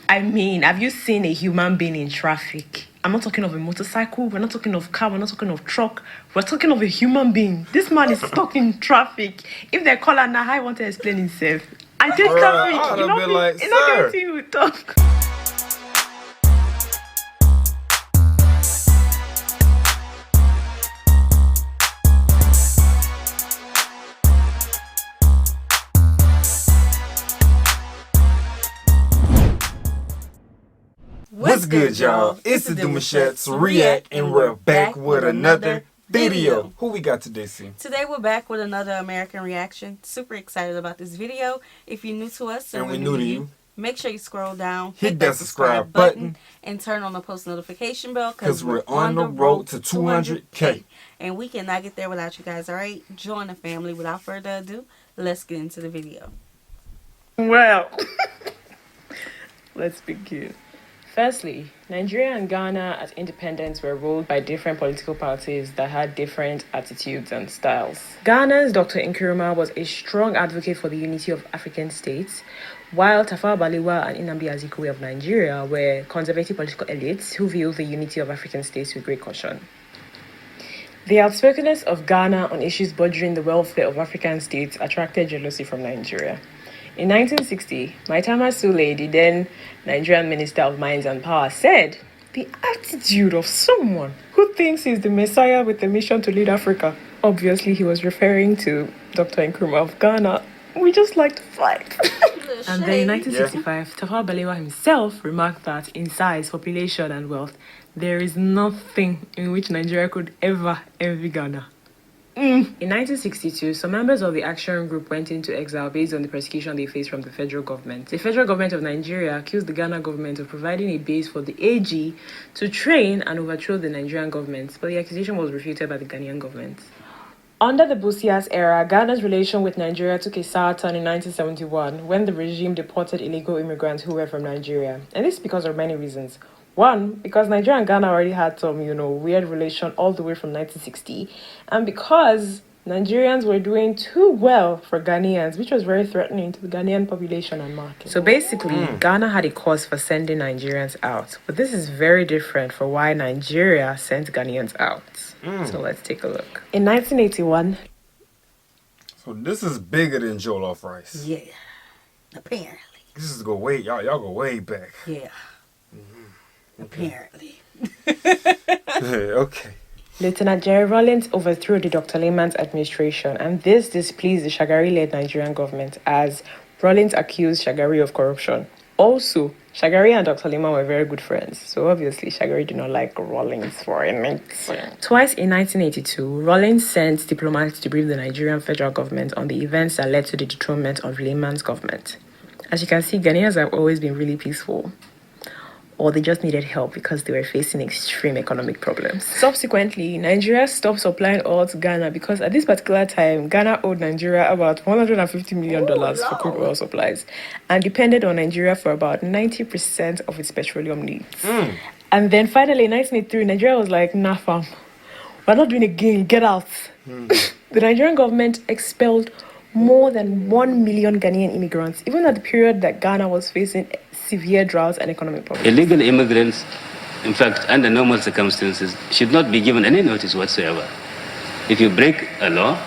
I mean, have you seen a human being in traffic? I'm not talking of a motorcycle, we're not talking of car, we're not talking of truck, we're talking of a human being. This man is stuck in traffic. If they call her now, how I want to explain himself? I take traffic, you know, like, you know, everything we talk. What's good, y'all? It's the Demouchets REACT, and we're back with another video. Who we got today, C? Today we're back with another American reaction. Super excited about this video. If you're new to us and we're new to you, make sure you scroll down, hit that subscribe button, and turn on the post notification bell because we're on the road to 200K. And we cannot get there without you guys, alright? Join the family. Without further ado, let's get into the video. Well, let's begin. Firstly, Nigeria and Ghana as independence were ruled by different political parties that had different attitudes and styles. Ghana's Dr. Nkrumah was a strong advocate for the unity of African states, while Tafawa Balewa and Nnamdi Azikiwe of Nigeria were conservative political elites who viewed the unity of African states with great caution. The outspokenness of Ghana on issues bordering the welfare of African states attracted jealousy from Nigeria. In 1960, Maitama Sule, the then Nigerian Minister of Mines and Power, said, "The attitude of someone who thinks he's the messiah with a mission to lead Africa." Obviously, he was referring to Dr. Nkrumah of Ghana. We just like to fight. And then in 1965, Tafawa Balewa himself remarked that in size, population, and wealth, there is nothing in which Nigeria could ever envy Ghana. In 1962, some members of the Action Group went into exile based on the persecution they faced from the federal government. The federal government of Nigeria accused the Ghana government of providing a base for the AG to train and overthrow the Nigerian government, but the accusation was refuted by the Ghanaian government. Under the Busias era, Ghana's relation with Nigeria took a sour turn in 1971 when the regime deported illegal immigrants who were from Nigeria. And this is because of many reasons. One, because Nigeria and Ghana already had some, weird relation all the way from 1960. And because Nigerians were doing too well for Ghanaians, which was very threatening to the Ghanaian population and market. So basically, Ghana had a cause for sending Nigerians out. But this is very different for why Nigeria sent Ghanaians out. So let's take a look. In 1981... So this is bigger than jollof rice. Yeah, apparently. This is go way, y'all go way back. Yeah. Apparently. Okay. Lieutenant Jerry Rawlings overthrew the Dr. Lehman's administration, and this displeased the Shagari-led Nigerian government as Rawlings accused Shagari of corruption. Also, Shagari and Dr. Lehman were very good friends, so obviously Shagari did not like Rawlings for anything. Twice in 1982, Rawlings sent diplomats to brief the Nigerian federal government on the events that led to the dethronement of Lehman's government. As you can see, Ghanaians have always been really peaceful. Or they just needed help because they were facing extreme economic problems. Subsequently, Nigeria stopped supplying oil to Ghana because at this particular time, Ghana owed Nigeria about $150 million for crude oil supplies and depended on Nigeria for about 90% of its petroleum needs. And then finally, in 1983, Nigeria was like, nah fam, we're not doing it again, get out. The Nigerian government expelled more than 1 million Ghanaian immigrants, even at the period that Ghana was facing severe droughts and economic problems. Illegal immigrants, in fact, under normal circumstances, should not be given any notice whatsoever. If you break a law,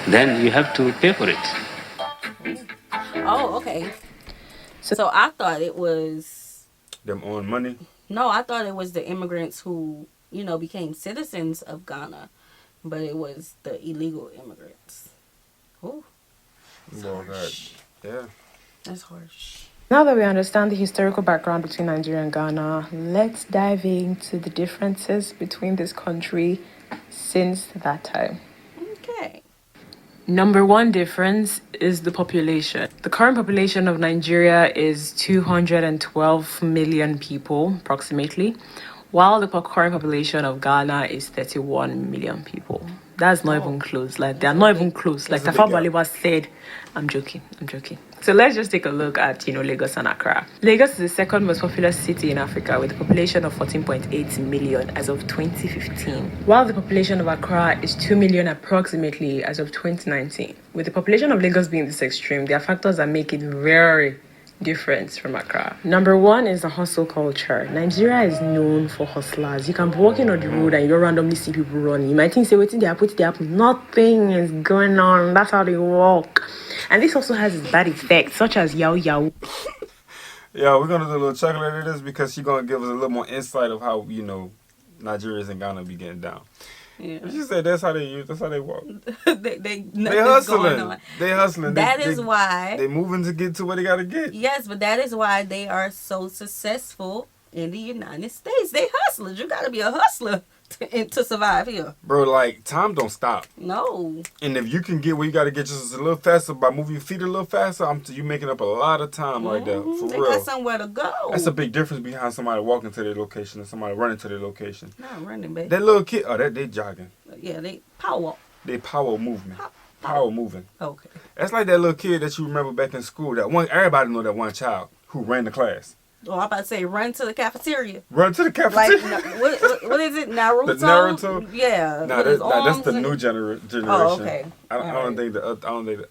then you have to pay for it. Oh, okay. So I thought it was... Them on money? No, I thought it was the immigrants who, became citizens of Ghana. But it was the illegal immigrants. Oh. Yeah. That's harsh. Now that we understand the historical background between Nigeria and Ghana, let's dive into the differences between this country since that time. Okay. Number one difference is the population. The current population of Nigeria is 212 million people, approximately, while the current population of Ghana is 31 million people. That's not even close. Like, they're not even close. Like Tafawa Balewa said, I'm joking. So let's just take a look at, Lagos and Accra. Lagos is the second most populous city in Africa with a population of 14.8 million as of 2015, while the population of Accra is 2 million approximately as of 2019. With the population of Lagos being this extreme, there are factors that make it very difference from Accra. Number one is the hustle culture. Nigeria is known for hustlers. You can be walking on the road and you randomly see people running. You might think, say, waiting there, put it there. Nothing is going on. That's how they walk. And this also has its bad effects, such as yao yao. Yeah, we're gonna do a little chocolate of this because she's gonna give us a little more insight of how, you know, Nigerians and Ghana be getting down. Yeah. She said that's how they walk. they hustling. They hustling. That is why they moving to get to where they gotta get. Yes, but that is why they are so successful in the United States. They hustlers. You gotta be a hustler to survive here. Bro, like, time don't stop. No. And if you can get where you gotta get just a little faster by moving your feet a little faster, you making up a lot of time right there. For they real. got somewhere to go. That's a big difference behind somebody walking to their location and somebody running to their location. Not running, baby. That little kid, they jogging. Yeah, they power walk. They power movement. Power moving. Okay. That's like that little kid that you remember back in school. That one, everybody know that one child who ran the class. Oh, I'm about to say run to the cafeteria. Run to the cafeteria. Like, what is it? Naruto? The Naruto? Yeah. Nah, that's the new generation. Oh, okay. I don't think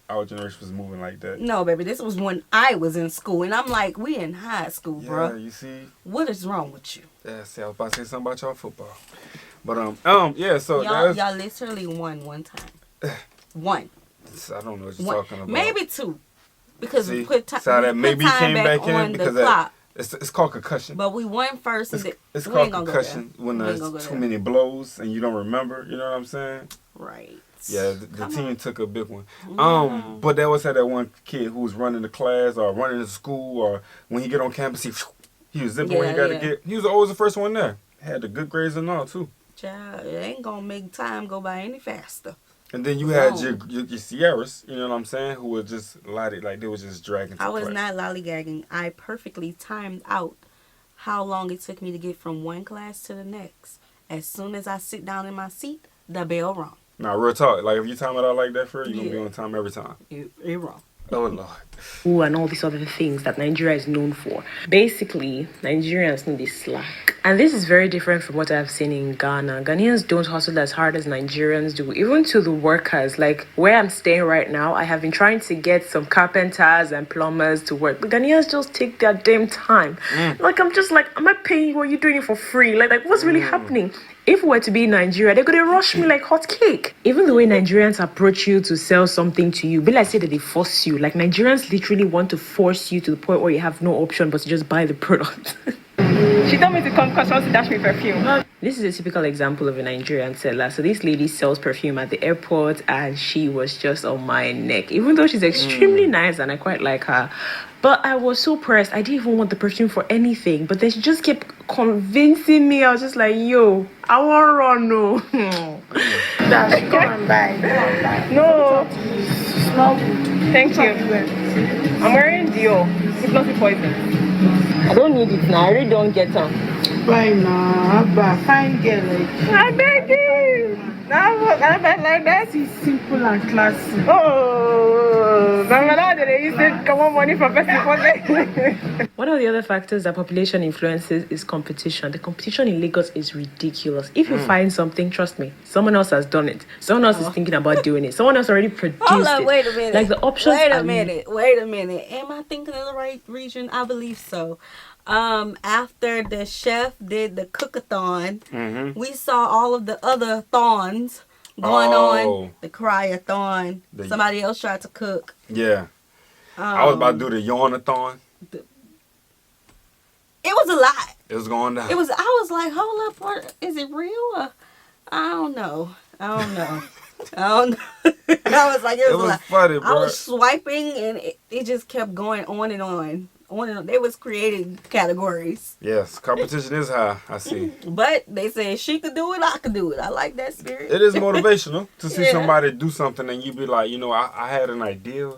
our generation was moving like that. No, baby, this was when I was in school, and I'm like, we in high school, Yeah, bro. you see. What is wrong with you? Yeah, see, I was about to say something about y'all football, but yeah. So y'all literally won one time. One. I don't know what you're talking about. Maybe two, because see, we put time. So that maybe came back in on because the clock. It's called concussion. But we won first. It's called concussion when there's too many blows and you don't remember. You know what I'm saying? Right. Yeah, the team took a big one. But they always had that one kid who was running the class or running the school, or when he get on campus, he was zipping where he got to get. He was always the first one there. Had the good grades and all too. Child, it ain't gonna make time go by any faster. And then you had your Sierras, you know what I'm saying, who were just like they was just dragging. I was not lollygagging. I perfectly timed out how long it took me to get from one class to the next. As soon as I sit down in my seat, the bell rung. Nah, real talk. Like, if you time it out like that, you're gonna be on time every time. It wrong. Oh, Lord. Ooh, and all these other things that Nigeria is known for. Basically, Nigerians need this slack. And this is very different from what I've seen in Ghana. Ghanaians don't hustle as hard as Nigerians do, even to the workers. Like, where I'm staying right now, I have been trying to get some carpenters and plumbers to work. But Ghanaians just take their damn time. Like, I'm just like, am I paying you or are you doing it for free? Like what's really happening? If we were to be in Nigeria, they're going to rush me like hot cake. Even the way Nigerians approach you to sell something to you, be like say that they force you. Like, Nigerians literally want to force you to the point where you have no option but to just buy the product. She told me to come because she wants to dash me perfume. This is a typical example of a Nigerian seller. So this lady sells perfume at the airport and she was just on my neck. Even though she's extremely nice and I quite like her. But I was so pressed. I didn't even want the perfume for anything. But then she just kept convincing me. I was just like, yo, I want to run, no. Dash, come and buy. No. Small good. Thank you. I'm wearing Dior. It's not poison. I don't need it now. I really don't get them. Buy now, Abba. Fine girl like you. I beg you. Now what? I beg like that. It's simple and classy. Oh, they used to come on money for festival. One of the other factors that population influences is competition. The competition in Lagos is ridiculous. If you find something, trust me, someone else has done it. Someone else is thinking about doing it. Someone else already produced it. Wait a minute. Like the options. Wait a minute. Am I thinking of the right region? I believe so. After the chef did the cookathon, we saw all of the other thons going on. The cryathon. Somebody else tried to cook. Yeah. I was about to do the yarnathon. It was a lot. It was going down. I was like, hold up, what, is it real? I don't know. I was like, it was a lot. Funny, bro. I was swiping and it just kept going on and on. They was creating categories. Yes, competition is high, I see. But they said she could do it, I could do it. I like that spirit. It is motivational to see somebody do something and you be like, you know, I had an idea.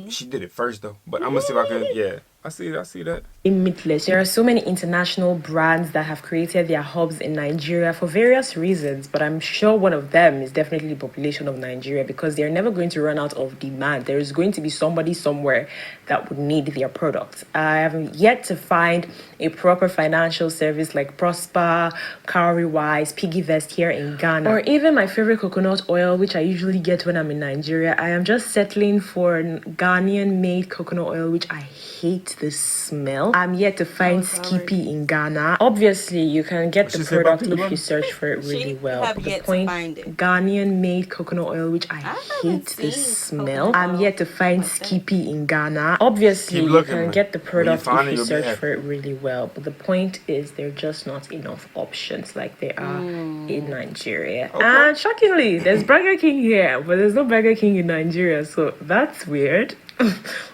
She did it first though. But I'm gonna see if I can, I see that. Limitless. There are so many international brands that have created their hubs in Nigeria for various reasons, but I'm sure one of them is definitely the population of Nigeria, because they're never going to run out of demand. There is going to be somebody somewhere that would need their products. I haven't yet to find a proper financial service like Prosper, Cowrywise, Piggyvest here in Ghana, or even my favorite coconut oil, which I usually get when I'm in Nigeria. I am just settling for Ghanaian made coconut oil, which I hate hate the smell. I'm yet to find skippy in Ghana. Obviously, you can get the product if you search for it really well. But the point, Ghanaian made coconut oil, which I hate the smell. I'm yet to find skippy in Ghana. Obviously, you can get the product if you search for it really well. But the point is, there are just not enough options like there are in Nigeria. Okay. And shockingly, there's Burger King here, but there's no Burger King in Nigeria. So that's weird.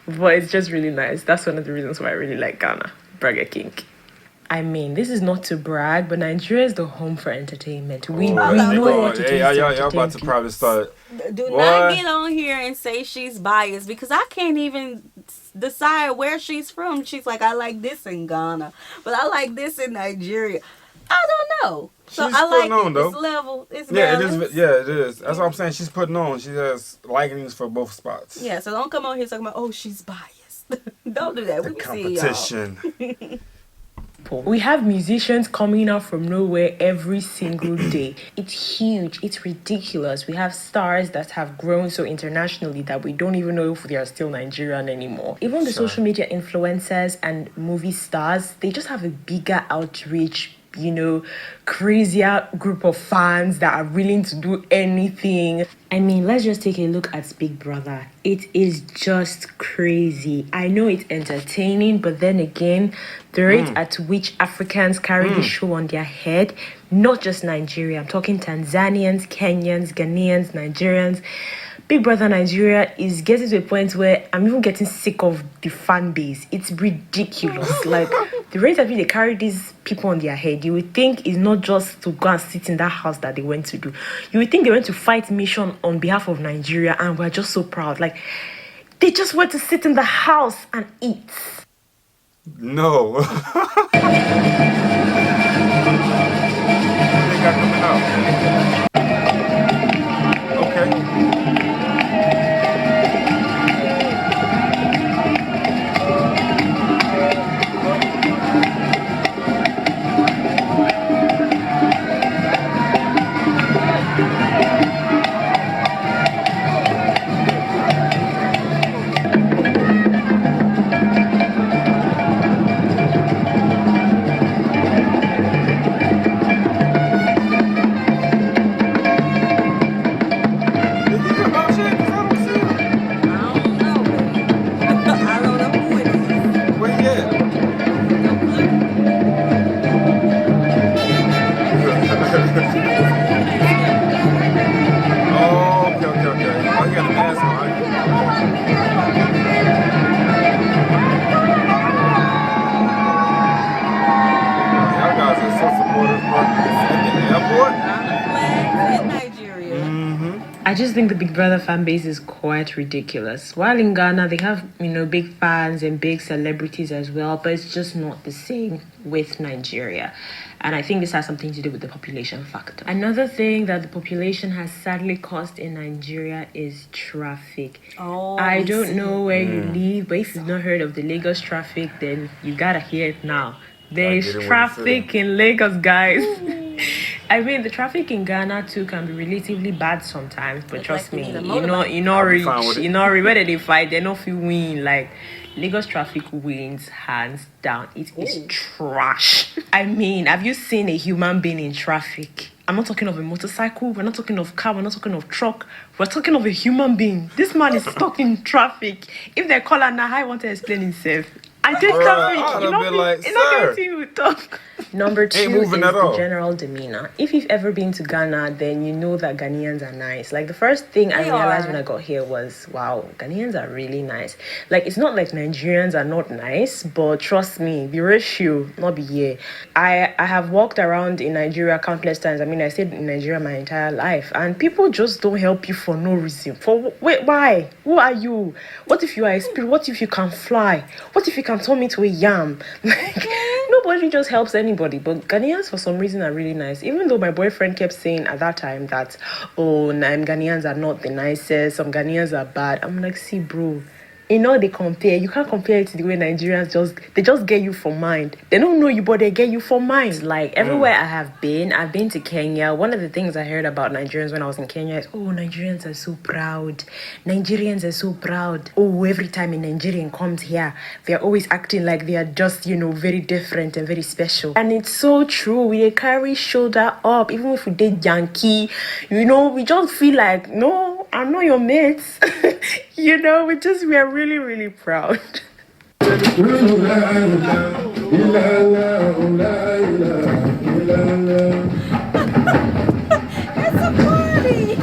But it's just really nice. That's one of the reasons why I really like Ghana. Burger King. I mean, this is not to brag, but Nigeria is the home for entertainment. We know what it is. Y'all about to probably start. Do not get on here and say she's biased, because I can't even decide where she's from. She's like, I like this in Ghana, but I like this in Nigeria. I don't know. So I like on, this level. It's balanced. It is. That's what I'm saying. She's putting on. She has likings for both spots. Yeah, so don't come on here talking about, oh, she's biased. Don't do that. The competition. We have musicians coming out from nowhere every single day. It's huge. It's ridiculous. We have stars that have grown so internationally that we don't even know if they are still Nigerian anymore. Even the social media influencers and movie stars, they just have a bigger outreach, you know, crazier group of fans that are willing to do anything. I mean, let's just take a look at Big Brother. It is just crazy. I know it's entertaining, but then again, the rate at which Africans carry the show on their head, not just Nigeria, I'm talking Tanzanians, Kenyans, Ghanaians, Nigerians. Big Brother Nigeria is getting to a point where I'm even getting sick of the fan base. It's ridiculous. Like, the rate at which they carry these people on their head, you would think it's not just to go and sit in that house that they went to do. You would think they went to fight mission on behalf of Nigeria, and we're just so proud. Like, they just went to sit in the house and eat. No. They got coming out. Okay. I just think the Big Brother fan base is quite ridiculous. While in Ghana, they have, you know, big fans and big celebrities as well, but it's just not the same with Nigeria. And I think this has something to do with the population factor. Another thing that the population has sadly caused in Nigeria is traffic. I don't know where you live, but if you've not heard of the Lagos traffic, then you gotta hear it now. There is traffic in Lagos, guys. I mean, the traffic in Ghana too can be relatively bad sometimes, but trust me, you know, whether they fight, they don't feel win. Like, Lagos traffic wins hands down. It is trash. I mean, have you seen a human being in traffic? I'm not talking of a motorcycle. We're not talking of car. We're not talking of truck. We're talking of a human being. This man is stuck in traffic. If they call her now, I want to explain himself. I did traffic. You know, like, you're not getting to talk. Number 2 is the general demeanor. If you've ever been to Ghana, then you know that Ghanaians are nice. Like, the first thing I realized when I got here was, wow, Ghanaians are really nice. Like, it's not like Nigerians are not nice, but trust me, the ratio, not be here. I have walked around in Nigeria countless times. I mean, I stayed in Nigeria my entire life, and people just don't help you for no reason. Why? Who are you? What if you are a spirit? What if you can fly? What if you can turn me to a yam? Like, nobody just helps anybody. But Ghanaians, for some reason, are really nice. Even though my boyfriend kept saying at that time that, oh, Ghanaians are not the nicest, some Ghanaians are bad. I'm like, see, bro, they compare. You can't compare it to the way Nigerians just get you for mind. They don't know you, but they get you for mind. Like everywhere I have been, I've been to Kenya. One of the things I heard about Nigerians when I was in Kenya is, oh, Nigerians are so proud. Nigerians are so proud. Oh, every time a Nigerian comes here, they're always acting like they are just, very different and very special. And it's so true. We carry shoulder up, even if we did Yankee, we just feel like, no, I'm not your mates. we are really, really proud. It's a party.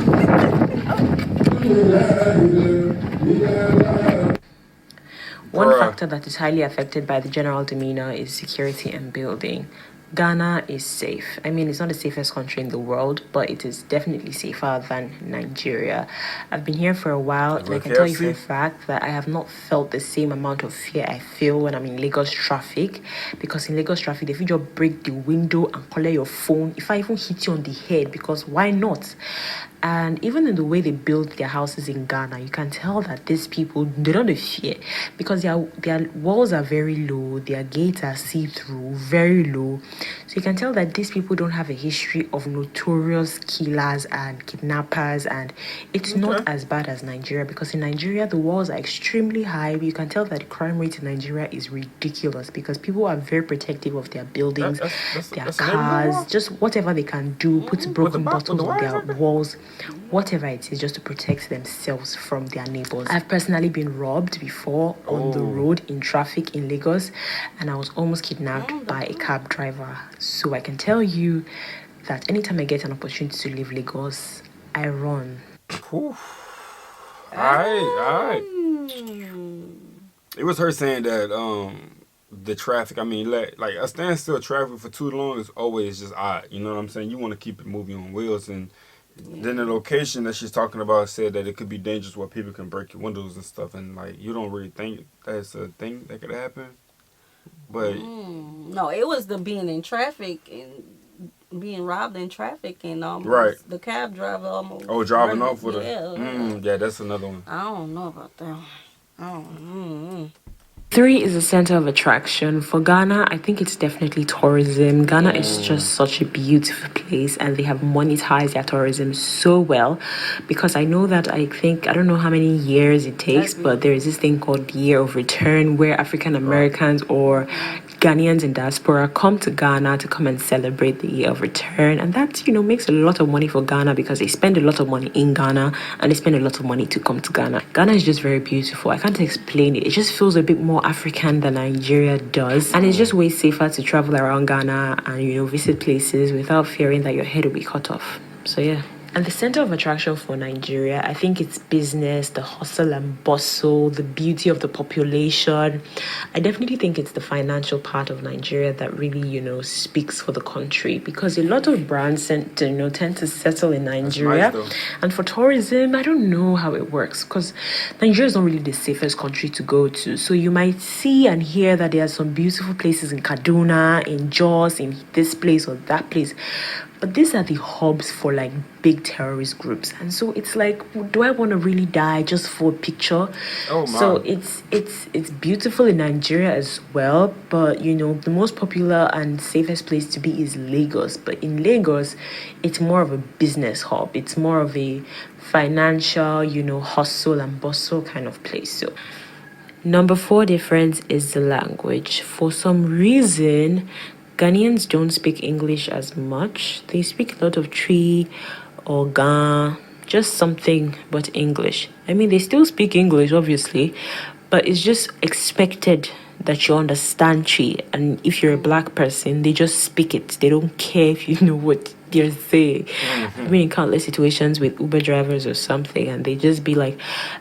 One factor that is highly affected by the general demeanor is security and building. Ghana is safe. I mean, it's not the safest country in the world, but it is definitely safer than Nigeria. I've been here for a while, and I can tell you for a fact that I have not felt the same amount of fear I feel when I'm in Lagos traffic. Because in Lagos traffic, if you just break the window and collect your phone, if I even hit you on the head, because why not? And even in the way they build their houses in Ghana, you can tell that these people, they don't fear, because their walls are very low, their gates are see-through, very low. So you can tell that these people don't have a history of notorious killers and kidnappers, and it's not as bad as Nigeria, because in Nigeria, the walls are extremely high. You can tell that the crime rate in Nigeria is ridiculous, because people are very protective of their buildings, their cars, just whatever they can do, put broken bottles on their walls, whatever it is, just to protect themselves from their neighbors. I've personally been robbed before on the road in traffic in Lagos, and I was almost kidnapped by a cab driver. So I can tell you that anytime I get an opportunity to leave Lagos, I run. All right. It was her saying that the traffic, I mean, like a standstill traffic for too long is always just odd. You know what I'm saying? You want to keep it moving on wheels. And then the location that she's talking about said that it could be dangerous where people can break your windows and stuff. And like, you don't really think that's a thing that could happen. But no, it was the being in traffic and being robbed in traffic and the cab driver almost. Oh, driving off with yeah, that's another one. I don't know about that. Oh. 3 is a center of attraction. For Ghana, I think it's definitely tourism. Ghana is just such a beautiful place, and they have monetized their tourism so well, because I know that I don't know how many years it takes, but there is this thing called the Year of Return, where African Americans or Ghanaians in diaspora come to Ghana to come and celebrate the Year of Return, and that makes a lot of money for Ghana, because they spend a lot of money in Ghana and they spend a lot of money to come to Ghana. Ghana is just very beautiful. I can't explain it. It just feels a bit more African than Nigeria does, and it's just way safer to travel around Ghana and visit places without fearing that your head will be cut off. So yeah. And the center of attraction for Nigeria, I think it's business, the hustle and bustle, the beauty of the population. I definitely think it's the financial part of Nigeria that really, speaks for the country, because a lot of brands tend to settle in Nigeria. Nice, and for tourism, I don't know how it works, because Nigeria is not really the safest country to go to. So you might see and hear that there are some beautiful places in Kaduna, in Jos, in this place or that place. But these are the hubs for like big terrorist groups, and so it's like, do I want to really die just for a picture? Oh my. So it's beautiful in Nigeria as well, but the most popular and safest place to be is Lagos. But in Lagos, it's more of a business hub. It's more of a financial, hustle and bustle kind of place. So number 4 difference is the language. For some reason, Ghanaians don't speak English as much. They speak a lot of Tree or Ga, just something but English. I mean, they still speak English, obviously, but it's just expected that you understand Tree. And if you're a black person, they just speak it. They don't care if you know what they're saying. I mean, in countless situations with Uber drivers or something, and they just be like,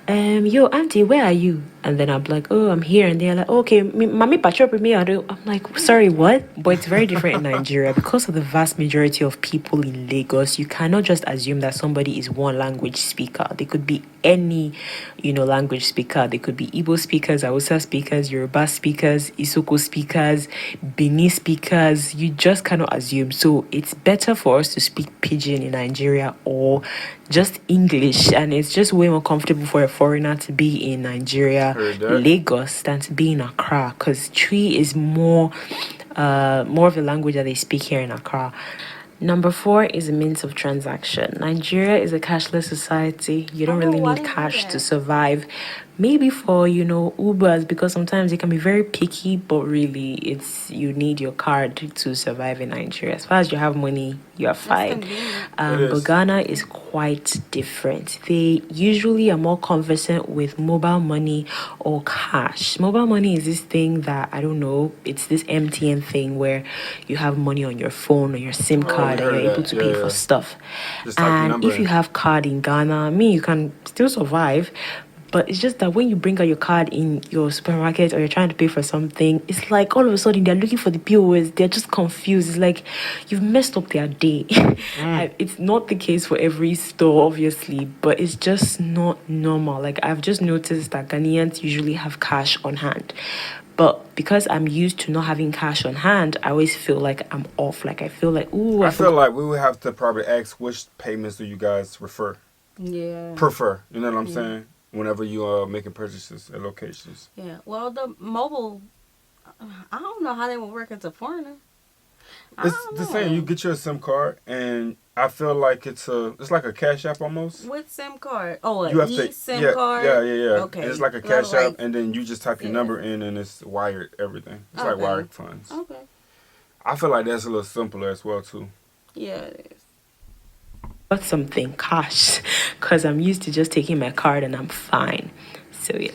yo, auntie, where are you? And then I'm like, oh, I'm here. And they're like, oh, okay, mommy, I'm like, sorry, what? But it's very different in Nigeria. Because of the vast majority of people in Lagos, you cannot just assume that somebody is one language speaker. They could be any, language speaker. They could be Igbo speakers, Hausa speakers, Yoruba speakers, Isoko speakers, Bini speakers. You just cannot assume. So it's better for us to speak Pidgin in Nigeria or just English. And it's just way more comfortable for a foreigner to be in Nigeria Heard that. Lagos than to be in Accra, because Twi is more of the language that they speak here in Accra. Number 4 is a means of transaction. Nigeria is a cashless society. You don't really I need didn't know cash to that. survive. Maybe for, Ubers, because sometimes they can be very picky, but really you need your card to survive in Nigeria. As far as you have money, you are fine. convenient. But Ghana is quite different. They usually are more conversant with mobile money or cash. Mobile money is this thing that, I don't know, it's this MTN thing where you have money on your phone or your SIM card and you're able to pay for stuff. Just type your And number if you in. have card in Ghana, you can still survive. But it's just that when you bring out your card in your supermarket or you're trying to pay for something, it's like all of a sudden they're looking for the POS. They're just confused. It's like you've messed up their day. It's not the case for every store, obviously, but it's just not normal. Like, I've just noticed that Ghanaians usually have cash on hand. But because I'm used to not having cash on hand, I always feel like I'm off. Like, I feel like, ooh, I feel like we would have to probably ask which payments do you guys prefer? Yeah. Prefer. You know what I'm saying? Whenever you are making purchases at locations. Yeah. Well, the mobile, I don't know how they would work as a foreigner. It's the same. You get your SIM card, and I feel like it's like a Cash App almost. With SIM card? Oh, You have SIM card? Yeah. Okay. It's like a Cash App, and then you just type your number in, and it's wired everything. It's like wired funds. Okay. I feel like that's a little simpler as well too. Yeah, it is. Got something cash because I'm used to just taking my card and I'm fine. So yeah.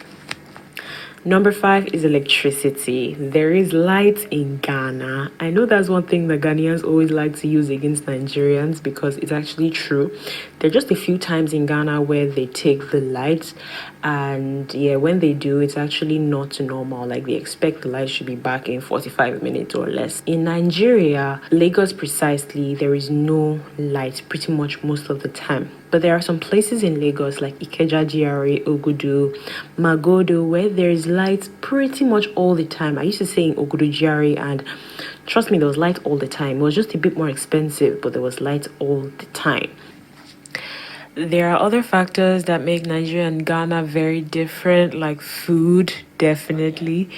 Number 5 is electricity. There is light in Ghana. I know that's one thing that Ghanaians always like to use against Nigerians because it's actually true. There are just a few times in Ghana where they take the light, and yeah, when they do, it's actually not normal. Like, they expect the light should be back in 45 minutes or less. In Nigeria, Lagos precisely, there is no light pretty much most of the time. But there are some places in Lagos like Ikeja GRA, Ogudu, Magodo, where there is light pretty much all the time. I used to stay in Ogudu GRA, and trust me, there was light all the time. It was just a bit more expensive, but there was light all the time. There are other factors that make Nigeria and Ghana very different, like food, definitely.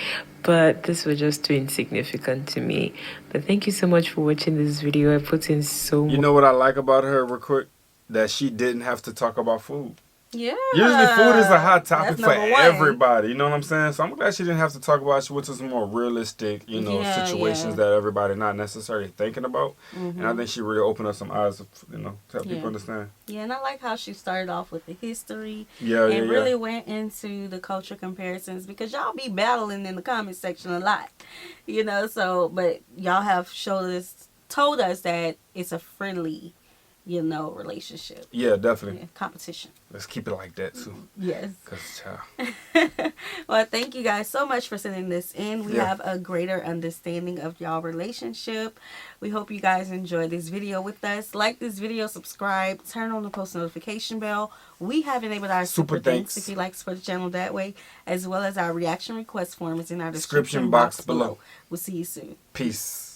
But this was just too insignificant to me. But thank you so much for watching this video. I put in so much. You know what I like about her real quick? That she didn't have to talk about food. Yeah. Usually food is a hot topic That's for number one. everybody. You know what I'm saying? So I'm glad she didn't have to talk about it. She went to some more realistic, situations that everybody not necessarily thinking about. And I think she really opened up some eyes, to help people understand. Yeah, and I like how she started off with the history. And really went into the culture comparisons, because y'all be battling in the comment section a lot. But y'all have told us that it's a friendly relationship. Yeah, definitely. Yeah, competition. Let's keep it like that too. Yes. 'Cause, Well, thank you guys so much for sending this in. We have a greater understanding of y'all relationship. We hope you guys enjoy this video with us. Like this video, subscribe, turn on the post notification bell. We have enabled our super thanks if you like to support the channel that way, as well as our reaction request form is in our description box below. We'll see you soon. Peace.